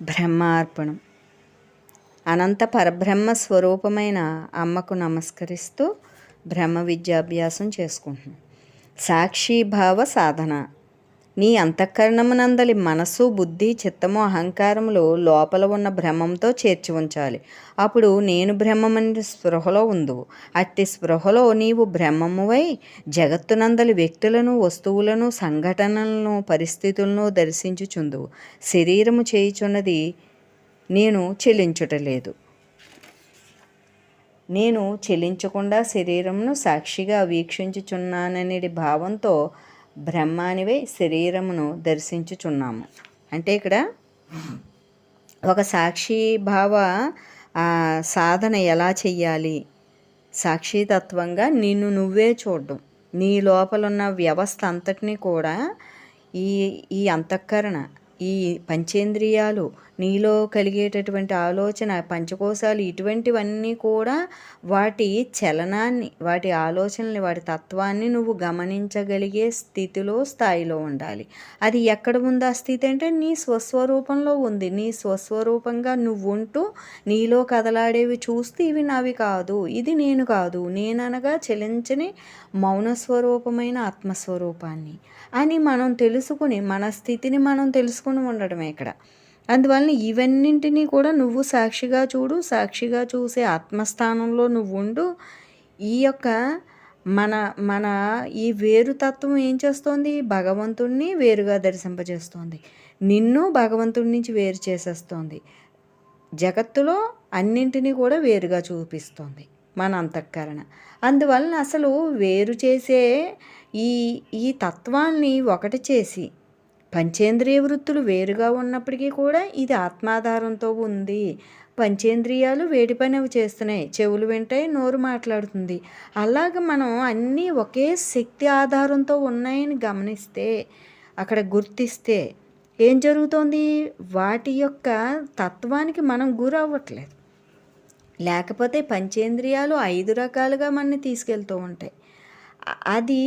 బ్రహ్మార్పణం. అనంత పరబ్రహ్మ స్వరూపమైన అమ్మకు నమస్కరిస్తూ బ్రహ్మ విద్యాభ్యాసం చేసుకుంటున్నాం. సాక్షీభావ సాధన. నీ అంతఃకరణమునందలి మనసు, బుద్ధి, చిత్తము, అహంకారములు లోపల ఉన్న బ్రహ్మంతో చేర్చి ఉంచాలి. అప్పుడు నేను బ్రహ్మమని స్పృహలో ఉందువు. అట్టి స్పృహలో నీవు బ్రహ్మమువై జగత్తునందలి వ్యక్తులను, వస్తువులను, సంఘటనలను, పరిస్థితులను దర్శించుచుందువు. శరీరము చేయుచున్నది నేను చెలించుటలేదు. నేను చెలించకుండా శరీరమును సాక్షిగా వీక్షించుచున్నాననే భావంతో బ్రహ్మానివై శరీరమును దర్శించుచున్నాము. అంటే ఇక్కడ ఒక సాక్షిభావ సాధన ఎలా చెయ్యాలి? సాక్షితత్వంగా నిన్ను నువ్వే చూడడం, నీ లోపలున్న వ్యవస్థ అంతటినీ కూడా ఈ ఈ అంతఃకరణ, ఈ పంచేంద్రియాలు, నీలో కలిగేటటువంటి ఆలోచన, పంచకోశాలు, ఇటువంటివన్నీ కూడా వాటి చలనాన్ని, వాటి ఆలోచనల్ని, వాటి తత్వాన్ని నువ్వు గమనించగలిగే స్థితిలో, స్థాయిలో ఉండాలి. అది ఎక్కడ ఉంది ఆ స్థితి అంటే నీ స్వస్వరూపంలో ఉంది. నీ స్వస్వరూపంగా నువ్వు ఉంటూ నీలో కదలాడేవి చూస్తే ఇవి నావి కాదు, ఇది నేను కాదు, నేననగా చలించని మౌనస్వరూపమైన ఆత్మస్వరూపాన్ని అని మనం తెలుసుకుని, మన స్థితిని మనం తెలుసుకుని ఉండడమే ఇక్కడ. అందువలన ఇవన్నింటినీ కూడా నువ్వు సాక్షిగా చూడు. సాక్షిగా చూసే ఆత్మస్థానంలో నువ్వు ఉండు. ఈ యొక్క మన మన ఈ వేరుతత్వం ఏం చేస్తోంది? భగవంతుణ్ణి వేరుగా దర్శింపజేస్తోంది. నిన్ను భగవంతుడి నుంచి వేరు చేసేస్తోంది. జగత్తులో అన్నింటినీ కూడా వేరుగా చూపిస్తోంది మన అంతఃకరణ. అందువలన అసలు వేరు చేసే ఈ ఈ తత్వాన్ని ఒకటి చేసి, పంచేంద్రియ వృత్తులు వేరుగా ఉన్నప్పటికీ కూడా ఇది ఆత్మాధారంతో ఉంది. పంచేంద్రియాలు వేటి పని అవి చేస్తున్నాయి, చెవులు వింటాయి, నోరు మాట్లాడుతుంది. అలాగ మనం అన్నీ ఒకే శక్తి ఆధారంతో ఉన్నాయని గమనిస్తే, అక్కడ గుర్తిస్తే ఏం జరుగుతోంది? వాటి యొక్క తత్వానికి మనం గురవ్వట్లేదు. లేకపోతే పంచేంద్రియాలు 5 రకాలుగా మనని తీసుకెళ్తూ ఉంటాయి. అది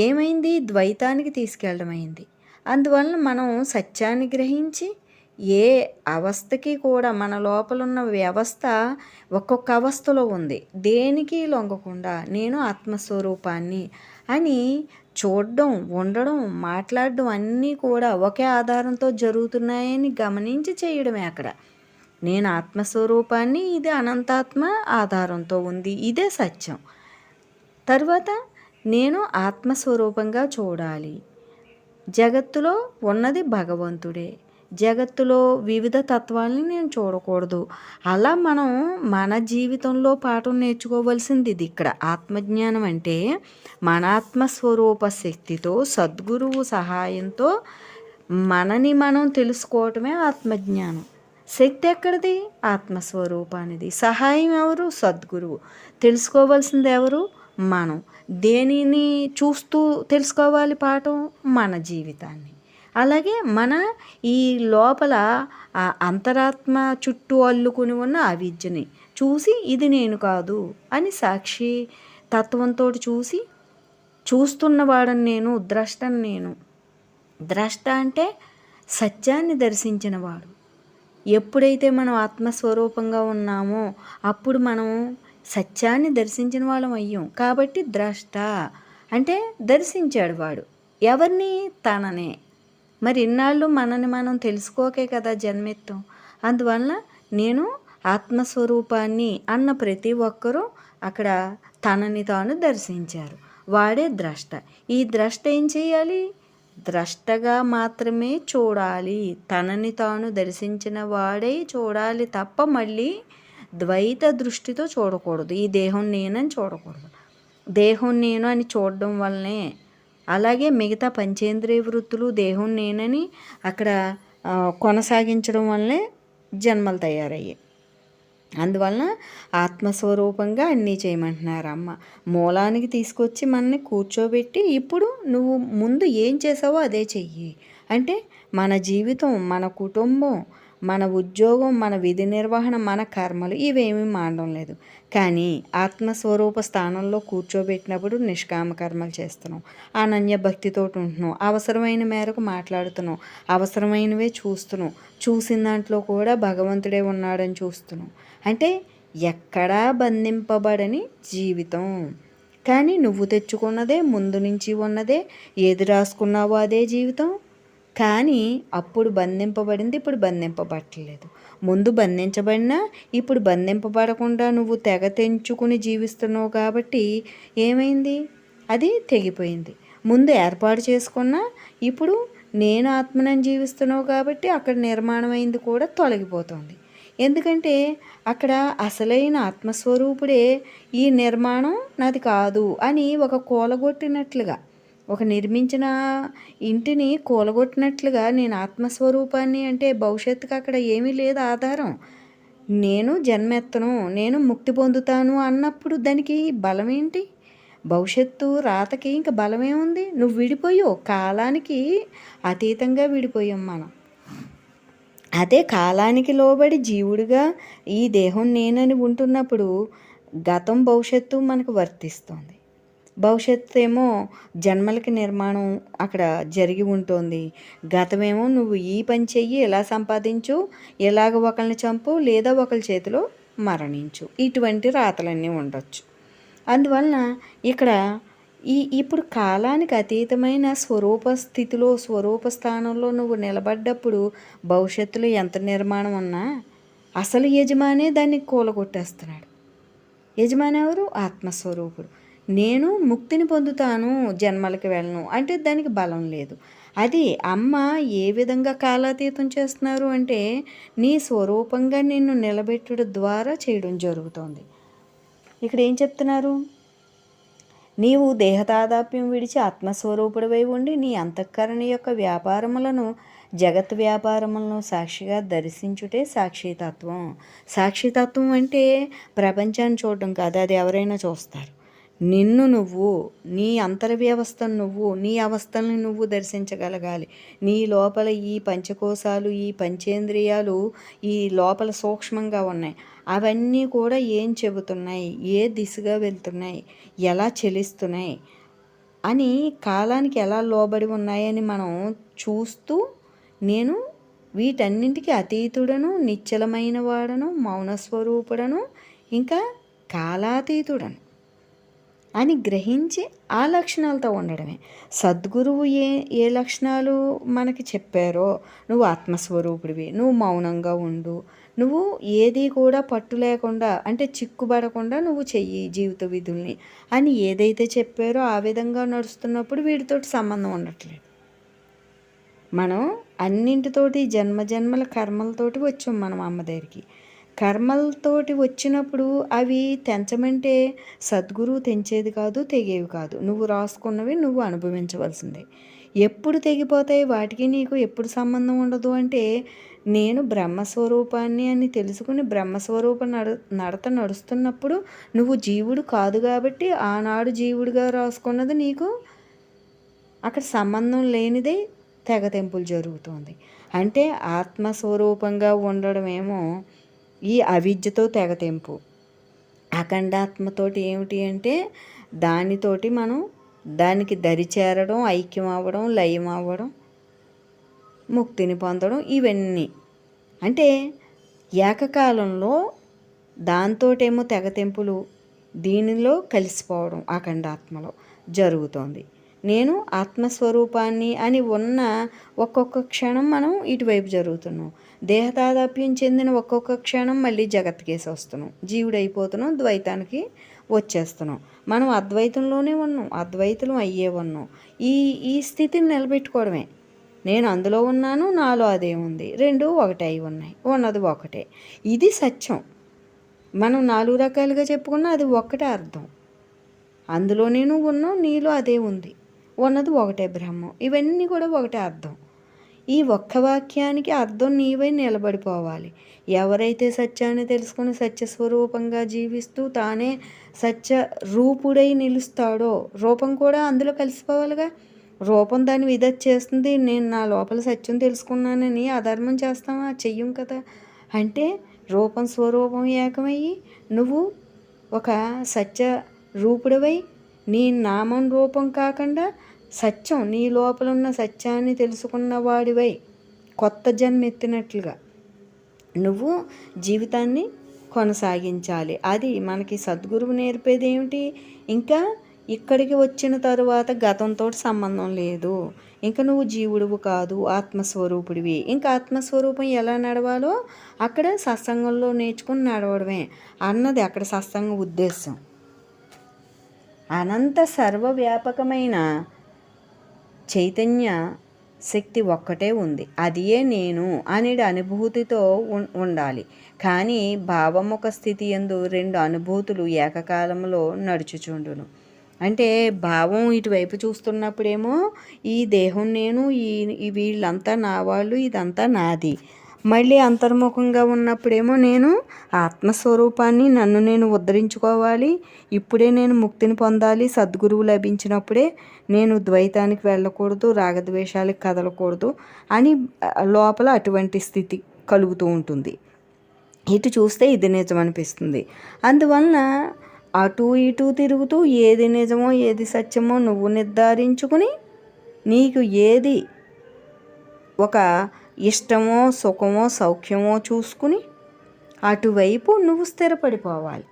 ఏమైంది? ద్వైతానికి తీసుకెళ్ళడం అయింది. అందువలన మనం సత్యాన్ని గ్రహించి ఏ అవస్థకి కూడా మన లోపల ఉన్న వ్యవస్థ ఒక్కొక్క అవస్థలో ఉంది, దేనికి లొంగకుండా నేను ఆత్మస్వరూపాన్ని అని చూడడం, ఉండడం, మాట్లాడడం అన్నీ కూడా ఒకే ఆధారంతో జరుగుతున్నాయని గమనించి చేయడమే అక్కడ. నేను ఆత్మస్వరూపాన్ని, ఇది అనంతాత్మ ఆధారంతో ఉంది, ఇదే సత్యం. తర్వాత నేను ఆత్మస్వరూపంగా చూడాలి. జగత్తులో ఉన్నది భగవంతుడే. జగత్తులో వివిధ తత్వాలని నేను చూడకూడదు. అలా మనం మన జీవితంలో పాఠం నేర్చుకోవాల్సింది ఇది. ఇక్కడ ఆత్మజ్ఞానం అంటే మన ఆత్మస్వరూప శక్తితో, సద్గురువు సహాయంతో మనని మనం తెలుసుకోవటమే ఆత్మజ్ఞానం. శక్తి ఎక్కడిది? ఆత్మస్వరూపానిది. సహాయం ఎవరు? సద్గురువు. తెలుసుకోవాల్సింది ఎవరు? మనం. దేనిని చూస్తూ తెలుసుకోవాలి పాఠం? మన జీవితాన్ని. అలాగే మన ఈ లోపల అంతరాత్మ చుట్టూ అల్లుకుని ఉన్న అవిద్యని చూసి ఇది నేను కాదు అని సాక్షి తత్వంతో చూసి, చూస్తున్నవాడని నేను, ద్రష్టని నేను. ద్రష్ట అంటే సత్యాన్ని దర్శించినవాడు. ఎప్పుడైతే మనం ఆత్మస్వరూపంగా ఉన్నామో అప్పుడు మనం సత్యాన్ని దర్శించిన వాళ్ళం అయ్యాం. కాబట్టి ద్రష్ట అంటే దర్శించాడు వాడు. ఎవరిని? తననే. మరి ఇన్నాళ్ళు మనని మనం తెలుసుకోకే కదా జన్మెత్తాం. అందువలన నేను ఆత్మస్వరూపాన్ని అన్న ప్రతి ఒక్కరూ అక్కడ తనని తాను దర్శించారు. వాడే ద్రష్ట. ఈ ద్రష్ట ఏం చేయాలి? ద్రష్టగా మాత్రమే చూడాలి. తనని తాను దర్శించిన వాడే చూడాలి తప్ప మళ్ళీ ద్వైత దృష్టితో చూడకూడదు. ఈ దేహం నేనని చూడకూడదు. దేహం నేను అని చూడడం వల్లనే అలాగే మిగతా పంచేంద్రియ వృత్తులు దేహం నేనని అక్కడ కొనసాగించడం వల్లనే జన్మలు తయారయ్యాయి. అందువలన ఆత్మస్వరూపంగా అన్నీ చేయమంటున్నారు అమ్మ. మూలానికి తీసుకొచ్చి మనని కూర్చోబెట్టి ఇప్పుడు నువ్వు ముందు ఏం చేసావో అదే చెయ్యి అంటే మన జీవితం, మన కుటుంబం, మన ఉద్యోగం, మన విధి నిర్వహణ, మన కర్మలు ఇవేమీ మానడం లేదు. కానీ ఆత్మస్వరూప స్థానంలో కూర్చోబెట్టినప్పుడు నిష్కామ కర్మలు చేస్తున్నాం, అనన్య భక్తితో ఉంటున్నాం, అవసరమైన మేరకు మాట్లాడుతున్నాం, అవసరమైనవే చూస్తున్నాం, చూసిన దాంట్లో కూడా భగవంతుడే ఉన్నాడని చూస్తున్నాం. అంటే ఎక్కడా బంధింపబడని జీవితం. కానీ నువ్వు తెచ్చుకున్నదే, ముందు నుంచి ఉన్నదే, ఏది రాసుకున్నావో అదే జీవితం. కానీ అప్పుడు బంధింపబడింది, ఇప్పుడు బంధింపబట్టలేదు. ముందు బంధించబడినా ఇప్పుడు బంధింపబడకుండా నువ్వు తెగ తెంచుకుని జీవిస్తున్నావు కాబట్టి ఏమైంది? అది తెగిపోయింది. ముందు ఏర్పాటు చేసుకున్నా ఇప్పుడు నేను ఆత్మనని జీవిస్తున్నావు కాబట్టి అక్కడ నిర్మాణమైంది కూడా తొలగిపోతుంది. ఎందుకంటే అక్కడ అసలైన ఆత్మస్వరూపుడే ఈ నిర్మాణం నాది కాదు అని ఒక కూలగొట్టినట్లుగా, ఒక నిర్మించిన ఇంటిని కూలగొట్టినట్లుగా నేను ఆత్మస్వరూపాన్ని అంటే భవిష్యత్తుకి అక్కడ ఏమీ లేదు ఆధారం. నేను జన్మెత్తను, నేను ముక్తి పొందుతాను అన్నప్పుడు దానికి బలం ఏంటి? భవిష్యత్తు రాతకి ఇంక బలమేముంది? నువ్వు విడిపోయావు, కాలానికి అతీతంగా విడిపోయాం మనం. అదే కాలానికి లోబడి జీవుడిగా ఈ దేహం నేనని ఉంటున్నప్పుడు గతం భవిష్యత్తు మనకు వర్తిస్తుంది. భవిష్యత్తు ఏమో జన్మలకి నిర్మాణం అక్కడ జరిగి ఉంటుంది. గతమేమో నువ్వు ఈ పని చెయ్యి, ఎలా సంపాదించు, ఎలాగ ఒకరిని చంపు, లేదా ఒకరి చేతిలో మరణించు, ఇటువంటి రాతలన్నీ ఉండొచ్చు. అందువలన ఇక్కడ ఇప్పుడు కాలానికి అతీతమైన స్వరూప స్థితిలో, స్వరూప స్థానంలో నువ్వు నిలబడ్డప్పుడు భవిష్యత్తులో ఎంత నిర్మాణం ఉన్నా అసలు యజమానే దాన్ని కూలగొట్టేస్తున్నాడు. యజమాని ఎవరు? ఆత్మస్వరూపుడు. నేను ముక్తిని పొందుతాను, జన్మలకి వెళ్ళను అంటే దానికి బలం లేదు. అది అమ్మ ఏ విధంగా కాలాతీతం చేస్తున్నారు అంటే నీ స్వరూపంగా నిన్ను నిలబెట్టడం ద్వారా చేయడం జరుగుతోంది. ఇక్కడ ఏం చెప్తున్నారు? నీవు దేహతాదాప్యం విడిచి ఆత్మస్వరూపుడివై ఉండి నీ అంతఃకరణ యొక్క వ్యాపారములను, జగత్ వ్యాపారములను సాక్షిగా దర్శించుటే సాక్షితత్వం. సాక్షితత్వం అంటే ప్రపంచాన్ని చూడడం కాదు, అది ఎవరైనా చూస్తారు. నిన్ను నువ్వు, నీ అంతర్వ్యవస్థను నువ్వు, నీ అవస్థల్ని నువ్వు దర్శించగలగాలి. నీ లోపల ఈ పంచకోశాలు, ఈ పంచేంద్రియాలు ఈ లోపల సూక్ష్మంగా ఉన్నాయి. అవన్నీ కూడా ఏం చెబుతున్నాయి, ఏ దిశగా వెళ్తున్నాయి, ఎలా చెలిస్తున్నాయి అని, కాలానికి ఎలా లోబడి ఉన్నాయని మనం చూస్తూ నేను వీటన్నింటికి అతీతుడను, నిశ్చలమైన వాడను, మౌనస్వరూపుడను, ఇంకా కాలాతీతుడను అని గ్రహించి ఆ లక్షణాలతో ఉండడమే. సద్గురువు ఏ లక్షణాలు మనకి చెప్పారో, నువ్వు ఆత్మస్వరూపుడివి, నువ్వు మౌనంగా ఉండు, నువ్వు ఏది కూడా పట్టు లేకుండా అంటే చిక్కుబడకుండా నువ్వు చెయ్యి జీవిత విధుల్ని అని ఏదైతే చెప్పారో ఆ విధంగా నడుస్తున్నప్పుడు వీటితోటి సంబంధం ఉండట్లేదు. మనం అన్నింటితోటి జన్మజన్మల కర్మలతోటి వచ్చాం మనం అమ్మ దగ్గరికి. కర్మలతోటి వచ్చినప్పుడు అవి తెంచమంటే సద్గురువు తెంచేది కాదు, తెగేవి కాదు. నువ్వు రాసుకున్నవి నువ్వు అనుభవించవలసిందే. ఎప్పుడు తెగిపోతాయి, వాటికి నీకు ఎప్పుడు సంబంధం ఉండదు అంటే నేను బ్రహ్మస్వరూపాన్ని అని తెలుసుకుని బ్రహ్మస్వరూప నడత నడుస్తున్నప్పుడు నువ్వు జీవుడు కాదు కాబట్టి ఆనాడు జీవుడిగా రాసుకున్నది నీకు అక్కడ సంబంధం లేనిదే తెగతెంపులు జరుగుతుంది. అంటే ఆత్మస్వరూపంగా ఉండడమేమో ఈ అవిద్యతో తెగతెంపు. అఖండాత్మతోటి ఏమిటి అంటే దానితోటి మనం దానికి దరి చేరడం, ఐక్యం అవ్వడం, లయం అవ్వడం, ముక్తిని పొందడం, ఇవన్నీ అంటే ఏకకాలంలో దాంతోటేమో తెగతెంపులు, దీనిలో కలిసిపోవడం అఖండాత్మలో జరుగుతోంది. నేను ఆత్మస్వరూపాన్ని అని ఉన్న ఒక్కొక్క క్షణం మనం ఇటువైపు జరుగుతున్నాం. దేహతాదాప్యం చెందిన ఒక్కొక్క క్షణం మళ్ళీ జగత్కేసి వస్తున్నాం, జీవుడైపోతున్నాం, ద్వైతానికి వచ్చేస్తున్నాం. మనం అద్వైతంలోనే ఉన్నాం, అద్వైతులం అయ్యే ఉన్నాం. ఈ స్థితిని నిలబెట్టుకోవడమే. నేను అందులో ఉన్నాను, నాలో అదే ఉంది, రెండు ఒకటే అయి ఉన్నాయి, ఉన్నది ఒకటే. ఇది సత్యం. మనం 4 రకాలుగా చెప్పుకున్నా అది ఒక్కటే అర్థం. అందులో నేను ఉన్నావు, నీలో అదే ఉంది, ఉన్నది ఒకటే బ్రహ్మం. ఇవన్నీ కూడా ఒకటే అర్థం. ఈ ఒక్క వాక్యానికి అర్థం నీవై నిలబడిపోవాలి. ఎవరైతే సత్యాన్ని తెలుసుకుని సత్యస్వరూపంగా జీవిస్తూ తానే సత్య రూపుడై నిలుస్తాడో, రూపం కూడా అందులో కలిసిపోవాలిగా. రూపం దాని విధి చేస్తుంది. నేను నా లోపల సత్యం తెలుసుకున్నానని అధర్మం చేస్తామా? చెయ్యం కదా. అంటే రూపం స్వరూపం ఏకమయ్యి నువ్వు ఒక సత్య రూపుడివై నీ నామం రూపం కాకుండా సత్యం నీ లోపల ఉన్న సత్యాన్ని తెలుసుకున్న వాడివై కొత్త జన్మ ఎత్తినట్లుగా నువ్వు జీవితాన్ని కొనసాగించాలి. అది మనకి సద్గురువు నేర్పేది ఏమిటి? ఇంకా ఇక్కడికి వచ్చిన తరువాత గతంతో సంబంధం లేదు. ఇంకా నువ్వు జీవుడువు కాదు, ఆత్మస్వరూపుడివి. ఇంకా ఆత్మస్వరూపం ఎలా నడవాలో అక్కడ సత్సంగంలో నేర్చుకుని నడవడమే అన్నది అక్కడ సత్సంగం ఉద్దేశం. అనంత సర్వవ్యాపకమైన చైతన్య శక్తి ఒక్కటే ఉంది. అదియే నేను అనేది అనుభూతితో ఉండాలి. కానీ భావముఖ స్థితి యందు రెండు అనుభూతులు ఏకకాలంలో నడుచుచుండును. అంటే భావం ఇటువైపు చూస్తున్నప్పుడేమో ఈ దేహం నేను, వీళ్ళంతా నా వాళ్ళు, ఇదంతా నాది. మళ్ళీ అంతర్ముఖంగా ఉన్నప్పుడేమో నేను ఆత్మస్వరూపాన్ని నన్ను నేను ఉద్ధరించుకోవాలి, ఇప్పుడే నేను ముక్తిని పొందాలి, సద్గురువు లభించినప్పుడే నేను ద్వైతానికి వెళ్ళకూడదు, రాగద్వేషాలకు కదలకూడదు అని లోపల అటువంటి స్థితి కలుగుతూ ఉంటుంది. ఇటు చూస్తే ఇది నిజం అనిపిస్తుంది. అందువలన అటు ఇటు తిరుగుతూ ఏది నిజమో ఏది సత్యమో నువ్వు నిర్ధారించుకుని నీకు ఏది ఒక ఇష్టమో సుఖమో సౌఖ్యమో చూసుకుని అటువైపు నువ్వు స్థిరపడిపోవాలి.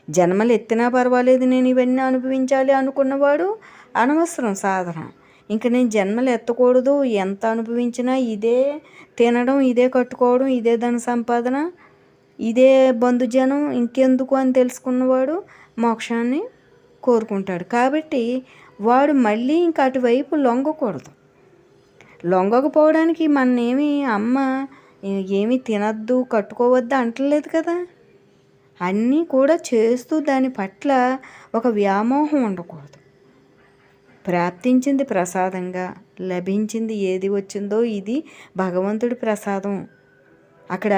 జన్మలు ఎత్తినా పర్వాలేదు, నేను ఇవన్నీ అనుభవించాలి అనుకున్నవాడు అనవసరం సాధన. ఇంక నేను జన్మలు ఎత్తకూడదు, ఎంత అనుభవించినా ఇదే తినడం, ఇదే కట్టుకోవడం, ఇదే ధన సంపాదన, ఇదే బంధుజనం, ఇంకెందుకు అని తెలుసుకున్నవాడు మోక్షాన్ని కోరుకుంటాడు. కాబట్టి వాడు మళ్ళీ ఇంక అటువైపు లొంగకూడదు. లొంగకపోవడానికి మన్నేమి అమ్మ ఏమీ తినద్దు, కట్టుకోవద్దు అంటలేదు కదా. అన్నీ కూడా చేస్తూ దాని పట్ల ఒక వ్యామోహం ఉండకూడదు. ప్రాప్తించింది ప్రసాదంగా, లభించింది ఏది వచ్చిందో ఇది భగవంతుడి ప్రసాదం. అక్కడ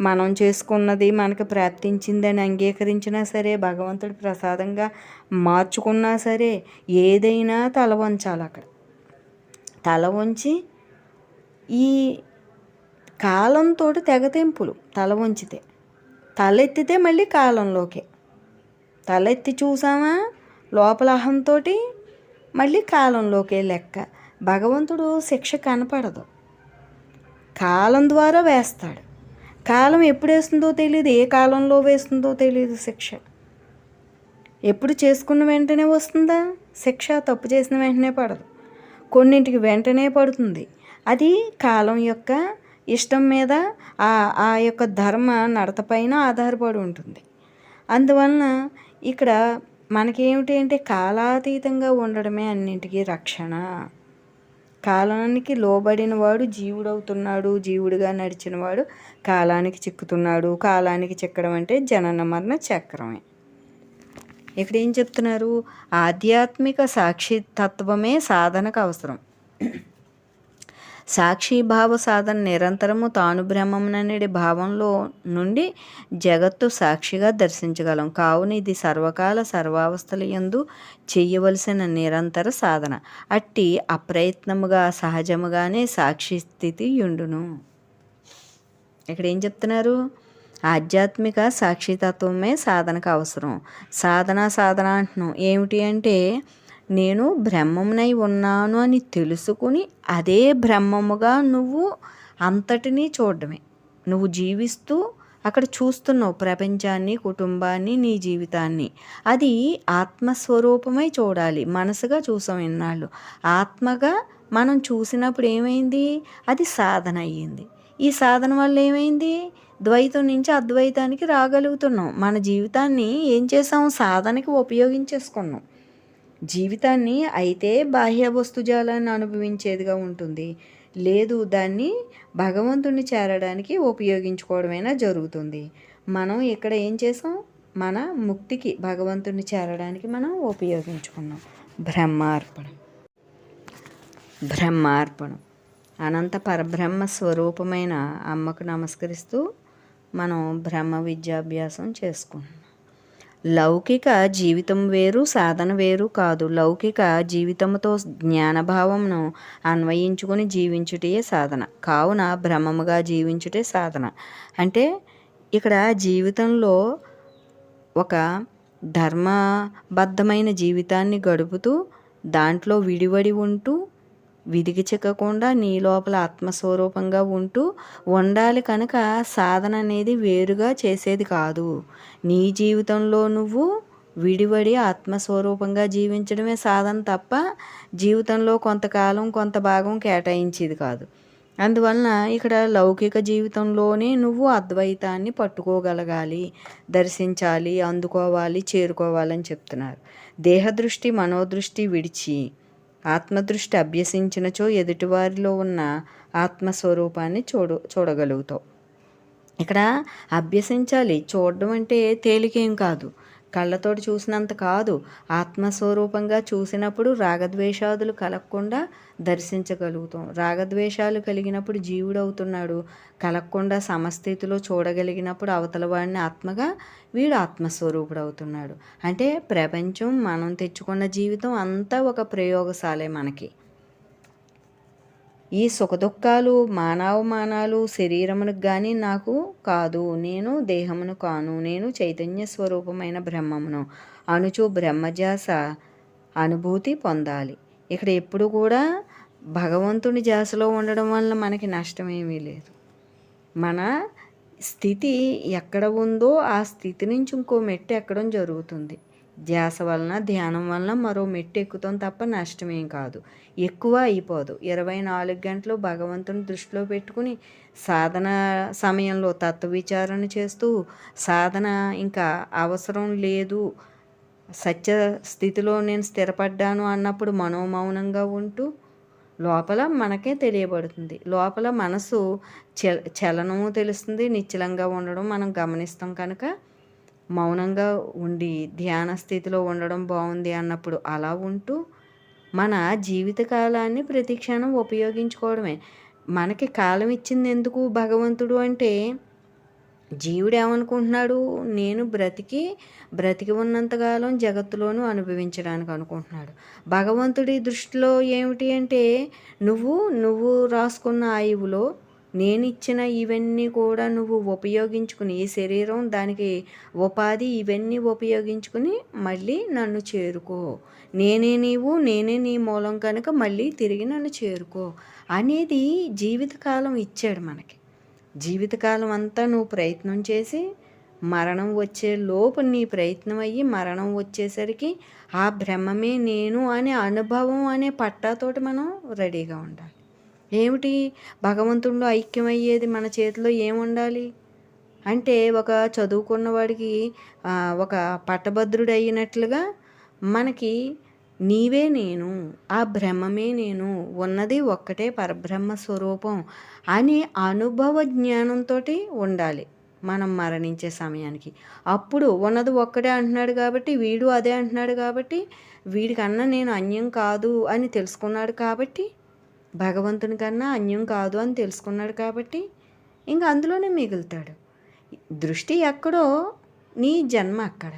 మనం చేసుకున్నది మనకు ప్రాప్తించిందని అంగీకరించినా సరే, భగవంతుడి ప్రసాదంగా మార్చుకున్నా సరే, ఏదైనా తల వంచాలి. అక్కడ తల వంచి ఈ కాలంతో తెగతెంపులు. తల వంచితే, తలెత్తితే మళ్ళీ కాలంలోకే. తలెత్తి చూసామా లోపల అహంతో మళ్ళీ కాలంలోకే లెక్క. భగవంతుడు శిక్ష కనపడదు, కాలం ద్వారా వేస్తాడు. కాలం ఎప్పుడు వేస్తుందో తెలియదు, ఏ కాలంలో వేస్తుందో తెలియదు. శిక్ష ఎప్పుడు చేసుకున్న వెంటనే వస్తుందా శిక్ష? తప్పు చేసిన వెంటనే పడదు, కొన్నింటికి వెంటనే పడుతుంది. అది కాలం యొక్క ఇష్టం మీద, ఆ యొక్క ధర్మ నడతపైన ఆధారపడి ఉంటుంది. అందువలన ఇక్కడ మనకేమిటి అంటే కాలాతీతంగా ఉండడమే అన్నింటికీ రక్షణ. కాలానికి లోబడిన వాడు జీవుడవుతున్నాడు, జీవుడిగా నడిచినవాడు కాలానికి చిక్కుతున్నాడు. కాలానికి చిక్కడం అంటే జనన మరణ చక్రమే. ఇక్కడ ఏం చెప్తున్నారు? ఆధ్యాత్మిక సాక్షితత్వమే సాధనకు అవసరం. సాక్షిభావ సాధన నిరంతరము తాను బ్రహ్మముననే భావంలో నుండి జగత్తు సాక్షిగా దర్శించగలం. కావున ఇది సర్వకాల సర్వావస్థల యందు చేయవలసిన నిరంతర సాధన. అట్టి అప్రయత్నముగా సహజముగానే సాక్షి స్థితి యుండును. ఇక్కడ ఏం చెప్తున్నారు? ఆధ్యాత్మిక సాక్షితత్వమే సాధనకు అవసరం. సాధన అంటున్నాం. ఏమిటి అంటే నేను బ్రహ్మమునై ఉన్నాను అని తెలుసుకుని అదే బ్రహ్మముగా నువ్వు అంతటినీ చూడడమే. నువ్వు జీవిస్తూ అక్కడ చూస్తున్నావు ప్రపంచాన్ని, కుటుంబాన్ని, నీ జీవితాన్ని. అది ఆత్మస్వరూపమై చూడాలి. మనసుగా చూసాం ఇన్నాళ్ళు. ఆత్మగా మనం చూసినప్పుడు ఏమైంది? అది సాధన అయ్యింది. ఈ సాధన వల్ల ఏమైంది? ద్వైతం నుంచి అద్వైతానికి రాగలుగుతున్నాం. మన జీవితాన్ని ఏం చేసాం? సాధనకి ఉపయోగించేసుకున్నాం. జీవితాన్ని అయితే బాహ్య వస్తుజాలాన్ని అనుభవించేదిగా ఉంటుంది, లేదు దాన్ని భగవంతుని చేరడానికి ఉపయోగించుకోవడమైనా జరుగుతుంది. మనం ఇక్కడ ఏం చేసాం? మన ముక్తికి, భగవంతుని చేరడానికి మనం ఉపయోగించుకున్నాం. బ్రహ్మార్పణం అనంత పరబ్రహ్మ స్వరూపమైన అమ్మకు నమస్కరిస్తూ మనం బ్రహ్మ విద్యాభ్యాసం చేసుకుంటున్నాం. లౌకిక జీవితం వేరు, సాధన వేరు కాదు. లౌకిక జీవితంతో జ్ఞానభావంను అన్వయించుకొని జీవించుటే సాధన. కావున బ్రహ్మముగా జీవించుటే సాధన. అంటే ఇక్కడ జీవితంలో ఒక ధర్మబద్ధమైన జీవితాన్ని గడుపుతూ దాంట్లో విడివడి ఉంటూ విధికి చిక్కకుండా నీ లోపల ఆత్మస్వరూపంగా ఉంటూ ఉండాలి. కనుక సాధన అనేది వేరుగా చేసేది కాదు. నీ జీవితంలో నువ్వు విడివడి ఆత్మస్వరూపంగా జీవించడమే సాధన తప్ప జీవితంలో కొంతకాలం కొంత భాగం కేటాయించేది కాదు. అందువలన ఇక్కడ లౌకిక జీవితంలోనే నువ్వు అద్వైతాన్ని పట్టుకోగలగాలి, దర్శించాలి, అందుకోవాలి, చేరుకోవాలని చెప్తున్నారు. దేహదృష్టి మనోదృష్టి విడిచి ఆత్మదృష్టి అభ్యసించినచో ఎదుటివారిలో ఉన్న ఆత్మస్వరూపాన్ని చూడగలుగుతావు. ఇక్కడ అభ్యసించాలి. చూడడం అంటే తేలికేం కాదు, కళ్ళతోటి చూసినంత కాదు. ఆత్మస్వరూపంగా చూసినప్పుడు రాగద్వేషాదులు కలగకుండా దర్శించగలుగుతాం. రాగద్వేషాలు కలిగినప్పుడు జీవుడు అవుతున్నాడు. కలగకుండా సమస్థితిలో చూడగలిగినప్పుడు అవతల వాడిని ఆత్మగా, వీడు ఆత్మస్వరూపుడు అవుతున్నాడు. అంటే ప్రపంచం మనం తెచ్చుకున్న జీవితం అంతా ఒక ప్రయోగశాలే మనకి. ఈ సుఖదుఖాలు మానవమానాలు శరీరమునకు కానీ నాకు కాదు, నేను దేహమును కాను, నేను చైతన్య స్వరూపమైన బ్రహ్మమును అనుచు బ్రహ్మజాస అనుభూతి పొందాలి. ఇక్కడ ఎప్పుడు కూడా భగవంతుని జాసలో ఉండడం వల్ల మనకి నష్టమేమీ లేదు. మన స్థితి ఎక్కడ ఉందో ఆ స్థితి నుంచి ఇంకో మెట్టు ఎక్కడం జరుగుతుంది. ధ్యాస వలన, ధ్యానం వలన మరో మెట్టు ఎక్కుతాం తప్ప నష్టమేం కాదు. ఎక్కువ అయిపోదు. 24 గంటలు భగవంతుని దృష్టిలో పెట్టుకుని సాధన సమయంలో తత్వ విచారణ చేస్తూ సాధన ఇంకా అవసరం లేదు, సత్య స్థితిలో నేను స్థిరపడ్డాను అన్నప్పుడు మనోమౌనంగా ఉంటూ లోపల మనకే తెలియబడుతుంది. లోపల మనసు చలనము తెలుస్తుంది, నిశ్చలంగా ఉండడం మనం గమనిస్తాం. కనుక మౌనంగా ఉండి ధ్యాన స్థితిలో ఉండడం బాగుంది అన్నప్పుడు అలా ఉంటూ మన జీవితకాలాన్ని ప్రతి క్షణం ఉపయోగించుకోవడమే. మనకి కాలం ఇచ్చింది ఎందుకు భగవంతుడు అంటే, జీవుడు ఏమనుకుంటున్నాడు, నేను బ్రతికి ఉన్నంతకాలం జగత్తులోనూ అనుభవించడానికి అనుకుంటున్నాడు. భగవంతుడి దృష్టిలో ఏమిటి అంటే, నువ్వు రాసుకున్న ఆయువులో నేనిచ్చిన ఇవన్నీ కూడా నువ్వు ఉపయోగించుకుని, ఈ శరీరం దానికి ఉపాధి ఇవన్నీ ఉపయోగించుకుని మళ్ళీ నన్ను చేరుకో, నేనే నీవు, నేనే నీ మూలం కనుక మళ్ళీ తిరిగి నన్ను చేరుకో అనేది జీవితకాలం ఇచ్చాడు మనకి. జీవితకాలం అంతా నువ్వు ప్రయత్నం చేసి మరణం వచ్చే లోపు నీ ప్రయత్నం అయ్యి మరణం వచ్చేసరికి ఆ బ్రహ్మమే నేను అనే అనుభవం అనే పట్టాతోటి మనం రెడీగా ఉండాలి. ఏమిటి భగవంతుడిలో ఐక్యమయ్యేది మన చేతిలో ఏముండాలి అంటే, ఒక చదువుకున్న వాడికి ఒక పట్టభద్రుడు అయినట్లుగా మనకి నీవే నేను, ఆ బ్రహ్మమే నేను, ఉన్నది ఒక్కటే పరబ్రహ్మ స్వరూపం అని అనుభవ జ్ఞానంతో ఉండాలి మనం మరణించే సమయానికి. అప్పుడు ఉన్నది ఒక్కటే అంటున్నాడు కాబట్టి, వీడు అదే అంటున్నాడు కాబట్టి, వీడికన్నా నేను అన్యం కాదు అని తెలుసుకున్నాడు కాబట్టి, భగవంతుని కన్నా అన్యం కాదు అని తెలుసుకున్నాడు కాబట్టి ఇంకా అందులోనే మిగులుతాడు. దృష్టి ఎక్కడో నీ జన్మ అక్కడ,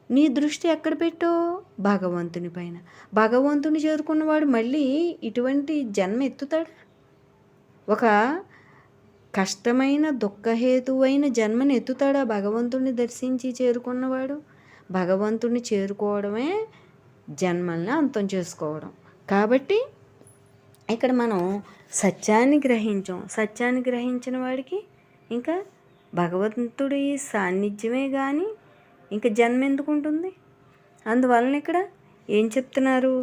నీ దృష్టి ఎక్కడ పెట్టో భగవంతుని పైన. భగవంతుని చేరుకున్నవాడు మళ్ళీ ఇటువంటి జన్మ ఎత్తుతాడు. ఒక కష్టమైన దుఃఖహేతువైన జన్మను ఎత్తుతాడా భగవంతుని దర్శించి చేరుకున్నవాడు? భగవంతుని చేరుకోవడమే జన్మల్ని అంతం చేసుకోవడం. కాబట్టి ఇక్కడ మనం సత్యాన్ని గ్రహించిన వాడికి ఇంకా భగవంతుడి సాన్నిధ్యమే కానీ ఇంకా జన్మ ఎందుకు ఉంటుంది? అందువలన ఇక్కడ ఏం చెప్తున్నారు,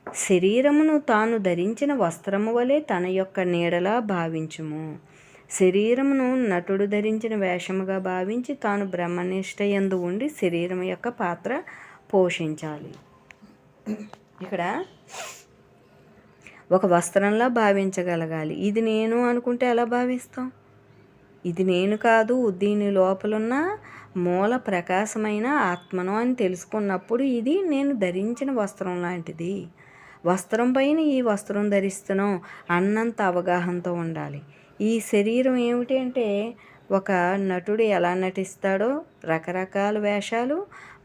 శరీరమును తాను ధరించిన వస్త్రము వలె తన యొక్క నీడలా భావించుము. శరీరమును నటుడు ధరించిన వేషముగా భావించి తాను బ్రహ్మనిష్ట యందు ఉండి శరీరం యొక్క పాత్ర పోషించాలి. ఇక్కడ ఒక వస్త్రంలా భావించగలగాలి. ఇది నేను అనుకుంటే ఎలా భావిస్తాం? ఇది నేను కాదు, దీని లోపలున్న మూల ప్రకాశమైన ఆత్మను అని తెలుసుకున్నప్పుడు ఇది నేను ధరించిన వస్త్రం లాంటిది, వస్త్రం పైన ఈ వస్త్రం ధరిస్తున్నాం అన్నంత అవగాహనతో ఉండాలి. ఈ శరీరం ఏమిటి అంటే ఒక నటుడు ఎలా నటిస్తాడో రకరకాల వేషాలు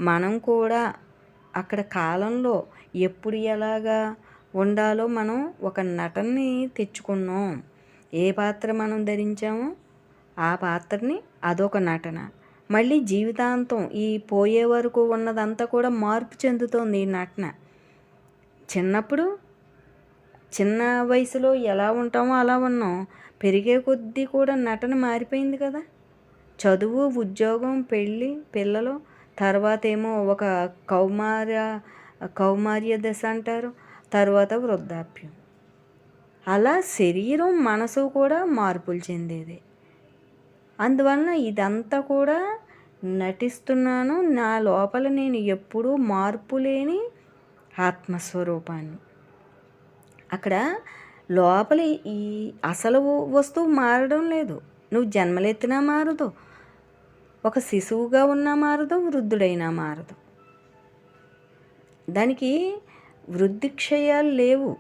మనం కూడా అక్కడ కాలంలో ఎప్పుడు ఎలాగా ఉండాలో మనం ఒక నటనని తెచ్చుకున్నాం. ఏ పాత్ర మనం ధరించామో ఆ పాత్రని అదొక నటన. మళ్ళీ జీవితాంతం ఈ పోయే వరకు ఉన్నదంతా కూడా మార్పు చెందుతోంది ఈ నటన. చిన్నప్పుడు చిన్న వయసులో ఎలా ఉంటామో అలా ఉన్నాం. పెరిగే కొద్దీ కూడా నటన మారిపోయింది కదా. చదువు, ఉద్యోగం, పెళ్ళి, పిల్లలు, తర్వాత ఏమో ఒక కౌమార్య దశ అంటారు, తర్వాత వృద్ధాప్యం. అలా శరీరం మనసు కూడా మార్పులు చెందేది. అందువలన ఇదంతా కూడా నటిస్తున్నాను. నా లోపల నేను ఎప్పుడూ మార్పు లేని ఆత్మస్వరూపాన్ని. అక్కడ లోపల ఈ అసలు వస్తువు మారడం లేదు. నువ్వు జన్మలెత్తినా మారదు, ఒక శిశువుగా ఉన్నా మారదు, వృద్ధుడైనా మారదు. దానికి వృద్ధి క్షయాలు లేవు.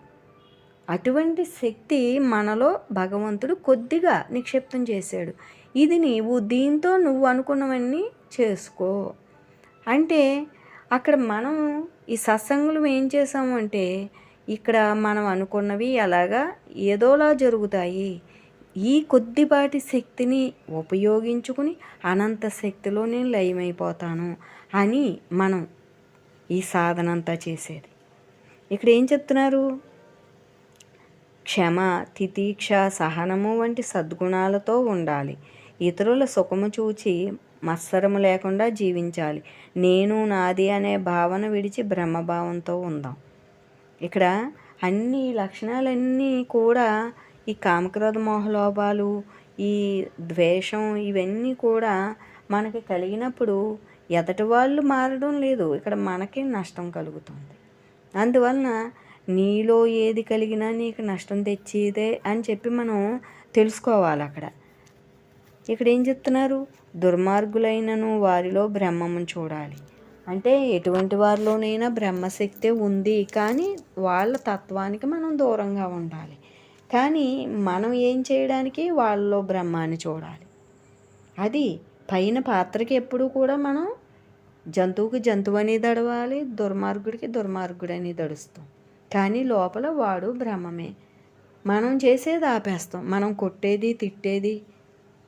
అటువంటి శక్తి మనలో భగవంతుడు కొద్దిగా నిక్షిప్తం చేశాడు. ఇది నీవు దీంతో నువ్వు అనుకున్నవన్నీ చేసుకో అంటే, అక్కడ మనం ఈ సత్సంగులు ఏం చేసాము అంటే, ఇక్కడ మనం అనుకున్నవి అలాగా ఏదోలా జరుగుతాయి. ఈ కొద్దిపాటి శక్తిని ఉపయోగించుకుని అనంత శక్తిలో నేను లయమైపోతాను అని మనం ఈ సాధన అంతా చేసేది. ఇక్కడ ఏం చెప్తున్నారు? క్షమ, తితీక్ష, సహనము వంటి సద్గుణాలతో ఉండాలి. ఇతరుల సుఖము చూచి మత్సరము లేకుండా జీవించాలి. నేను నాది అనే భావన విడిచి బ్రహ్మభావంతో ఉందాం. ఇక్కడ అన్ని లక్షణాలన్నీ కూడా ఈ కామక్రోధ మోహలోభాలు, ఈ ద్వేషం, ఇవన్నీ కూడా మనకి కలిగినప్పుడు ఎదటి వాళ్ళు మారడం లేదు, ఇక్కడ మనకి నష్టం కలుగుతుంది. అందువలన నీలో ఏది కలిగినా నీకు నష్టం తెచ్చేదే అని చెప్పి మనం తెలుసుకోవాలి. ఇక్కడ ఏం చెప్తున్నారు? దుర్మార్గులైనను వారిలో బ్రహ్మమును చూడాలి. అంటే ఎటువంటి వారిలోనైనా బ్రహ్మశక్తి ఉంది, కానీ వాళ్ళ తత్వానికి మనం దూరంగా ఉండాలి. కానీ మనం ఏం చేయడానికి వాళ్ళలో బ్రహ్మాన్ని చూడాలి. అది పైన పాత్రకి ఎప్పుడు కూడా మనం జంతువుకి జంతువు అని దడవాలి, దుర్మార్గుడికి దుర్మార్గుడని దడుస్తాం. కానీ లోపల వాడు బ్రహ్మమే. మనం చేసేది ఆపేస్తాం. మనం కొట్టేది, తిట్టేది,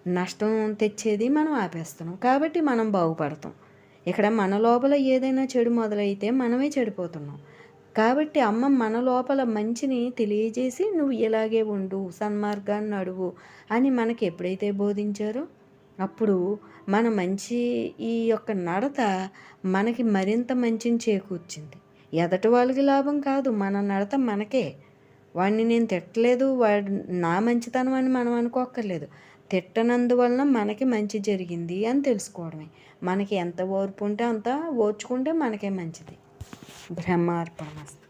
నష్టం తెచ్చేది మనం ఆపేస్తున్నాం. కాబట్టి మనం బాగుపడతాం. ఇక్కడ మన లోపల ఏదైనా చెడు మొదలైతే మనమే చెడిపోతున్నాం. కాబట్టి అమ్మ మన లోపల మంచిని తెలియజేసి నువ్వు ఇలాగే ఉండు, సన్మార్గాన్ని నడువు అని మనకి ఎప్పుడైతే బోధించారో అప్పుడు మన మంచి ఈ యొక్క నడత మనకి మరింత మంచిని చేకూర్చింది. ఎదటి వాళ్ళకి లాభం కాదు, మన నడత మనకే. వాడిని నేను తిట్టలేదు, వాడు నా మంచితనం అని మనం అనుకోక్కర్లేదు. తిట్టనందువలన మనకి మంచి జరిగింది అని తెలుసుకోవడమే. మనకి ఎంత ఓర్పు ఉంటే అంత ఓర్చుకుంటే మనకే మంచిది. బ్రహ్మార్పణమస్తు.